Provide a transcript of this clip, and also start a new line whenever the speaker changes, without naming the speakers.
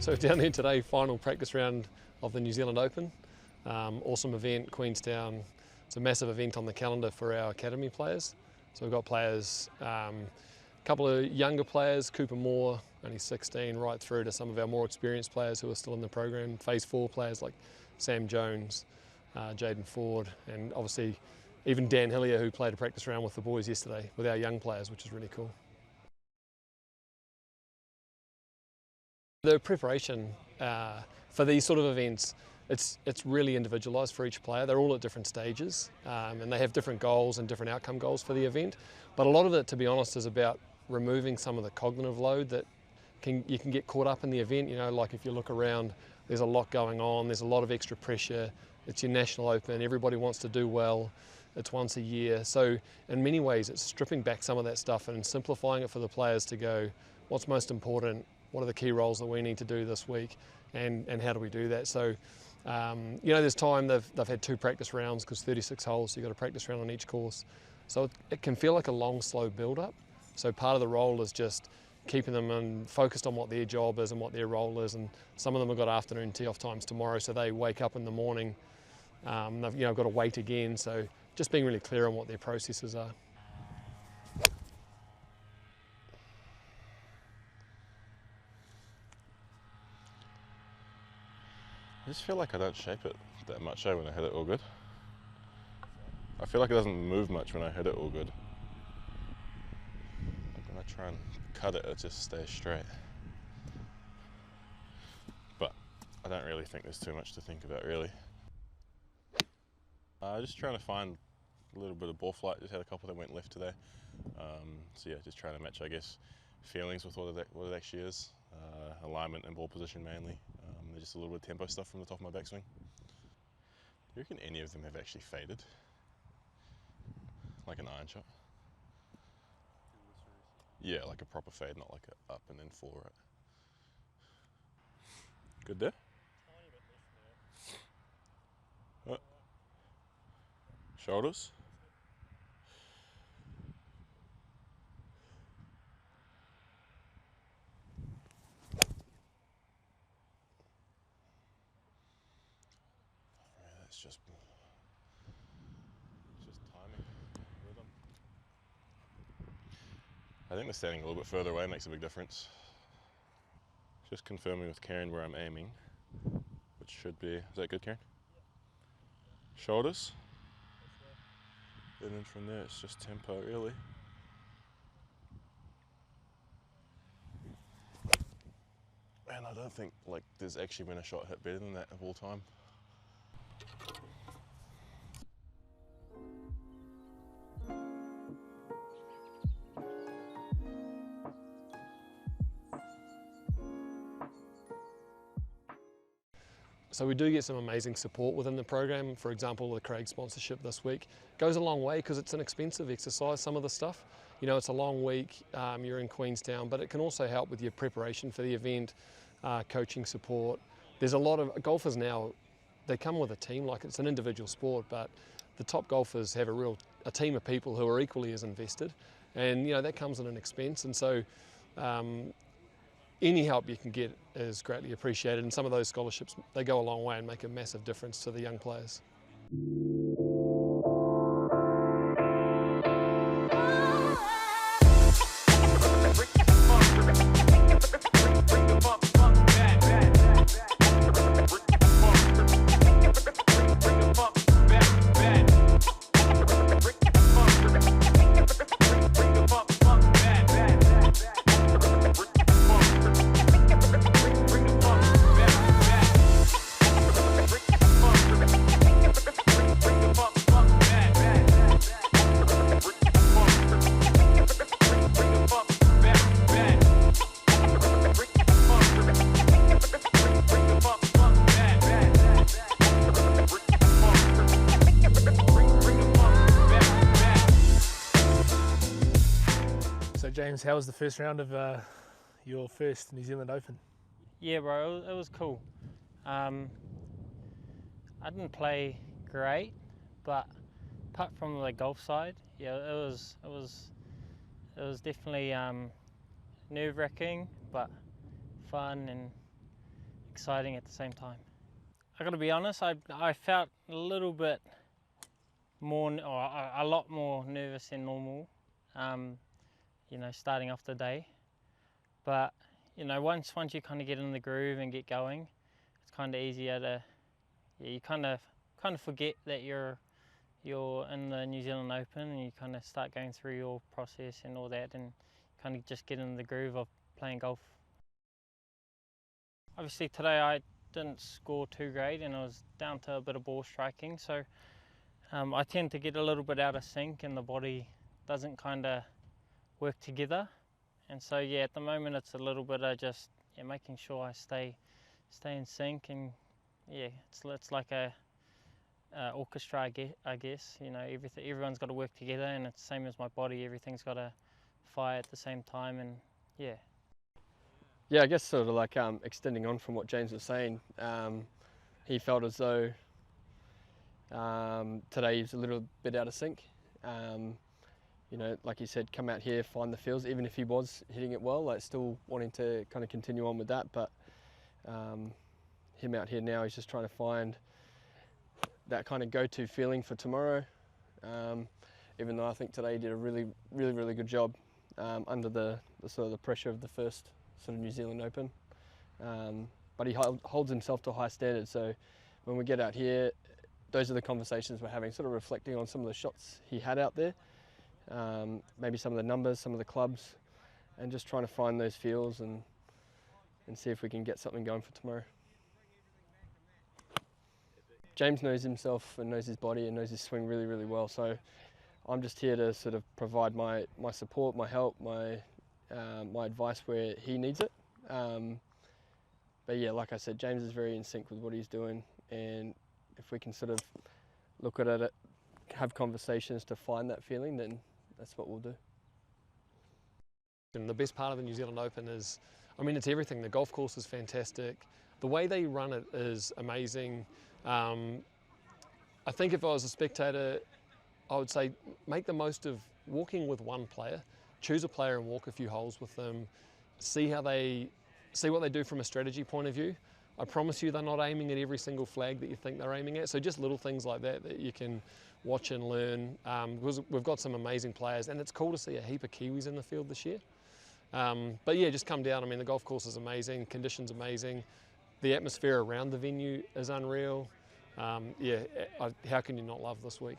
So down there today, final practice round of the New Zealand Open. Awesome event, Queenstown. It's a massive event on the calendar for our academy players. So we've got players, a couple of younger players, Cooper Moore, only 16, right through to some of our more experienced players who are still in the program. Phase 4 players like Sam Jones, Jayden Ford, and obviously even Dan Hillier, who played a practice round with the boys yesterday with our young players, which is really cool. The preparation for these sort of events, it's really individualised for each player. They're all at different stages and they have different goals and different outcome goals for the event. But a lot of it, to be honest, is about removing some of the cognitive load that you can get caught up in the event. You know, like if you look around, there's a lot going on, there's a lot of extra pressure. It's your national open, everybody wants to do well. It's once a year. So in many ways, it's stripping back some of that stuff and simplifying it for the players to go, what's most important? What are the key roles that we need to do this week, and how do we do that? So, you know, there's time, they've had 2 practice rounds because 36 holes, so you've got a practice round on each course. So it can feel like a long, slow build-up. So part of the role is just keeping them focused on what their job is and what their role is, and some of them have got afternoon tee-off times tomorrow, so they wake up in the morning, they've got to wait again, so just being really clear on what their processes are.
I just feel like I don't shape it that much when I hit it all good. I feel like it doesn't move much when I hit it all good. Like when I try and cut it, it just stays straight. But I don't really think there's too much to think about, really. Just trying to find a little bit of ball flight. Just had a couple that went left today. So yeah, just trying to match, I guess, feelings with what it actually is. Alignment and ball position mainly. Just a little bit of tempo stuff from the top of my backswing. Do you reckon any of them have actually faded? Like an iron shot? Yeah, like a proper fade, not like a up and then full, right? Good there? Oh. Shoulders? It's just timing, rhythm. I think the standing a little bit further away makes a big difference. Just confirming with Karen where I'm aiming, which should be, is that good, Karen? Shoulders. And then from there it's just tempo, really. And I don't think there's actually been a shot hit better than that of all time.
So we do get some amazing support within the program. For example, the Craig sponsorship this week goes a long way because it's an expensive exercise, some of the stuff. You know, it's a long week, you're in Queenstown, but it can also help with your preparation for the event, coaching support. There's a lot of golfers now, they come with a team, like it's an individual sport, but the top golfers have a team of people who are equally as invested. And, you know, that comes at an expense. And so, any help you can get is greatly appreciated, and some of those scholarships, they go a long way and make a massive difference to the young players.
James, how was the first round of your first New Zealand Open?
Yeah, bro, it was cool. I didn't play great, but apart from the golf side, yeah, it was definitely nerve-wracking, but fun, and exciting at the same time. I got to be honest, I felt a little bit more, or a lot more nervous than normal, you know, starting off the day. But you know, once you kind of get in the groove and get going, it's kind of easier to, yeah, you kind of forget that you're in the New Zealand Open, and you kind of start going through your process and all that, and kind of just get in the groove of playing golf. Obviously today I didn't score too great, and I was down to a bit of ball striking, so I tend to get a little bit out of sync, and the body doesn't kind of work together. And so yeah, at the moment it's a little bit of just making sure I stay in sync, and yeah, it's like a orchestra, I guess. You know, everyone's got to work together, and it's the same as my body. Everything's got to fire at the same time, and yeah.
Yeah, I guess sort of like extending on from what James was saying, he felt as though today he was a little bit out of sync. You know, like he said, come out here, find the feels, even if he was hitting it well, like still wanting to kind of continue on with that. But him out here now, he's just trying to find that kind of go-to feeling for tomorrow. Even though I think today he did a really good job under the sort of the pressure of the first sort of New Zealand Open. But he holds himself to a high standard. So when we get out here, those are the conversations we're having, sort of reflecting on some of the shots he had out there. Maybe some of the numbers, some of the clubs, and just trying to find those feels and see if we can get something going for tomorrow. James knows himself and knows his body and knows his swing really well, so I'm just here to sort of provide my support, my help, my advice where he needs it. But yeah, like I said, James is very in sync with what he's doing, and if we can sort of look at it, have conversations to find that feeling, then that's what we'll do. And the best part of the New Zealand Open is, I mean, it's everything. The golf course is fantastic. The way they run it is amazing. I think if I was a spectator, I would say make the most of walking with one player. Choose a player and walk a few holes with them. See what they do from a strategy point of view. I promise you they're not aiming at every single flag that you think they're aiming at. So just little things like that you can watch and learn. Because we've got some amazing players, and it's cool to see a heap of Kiwis in the field this year. But yeah, just come down. I mean, the golf course is amazing, conditions amazing. The atmosphere around the venue is unreal. Yeah, how can you not love this week?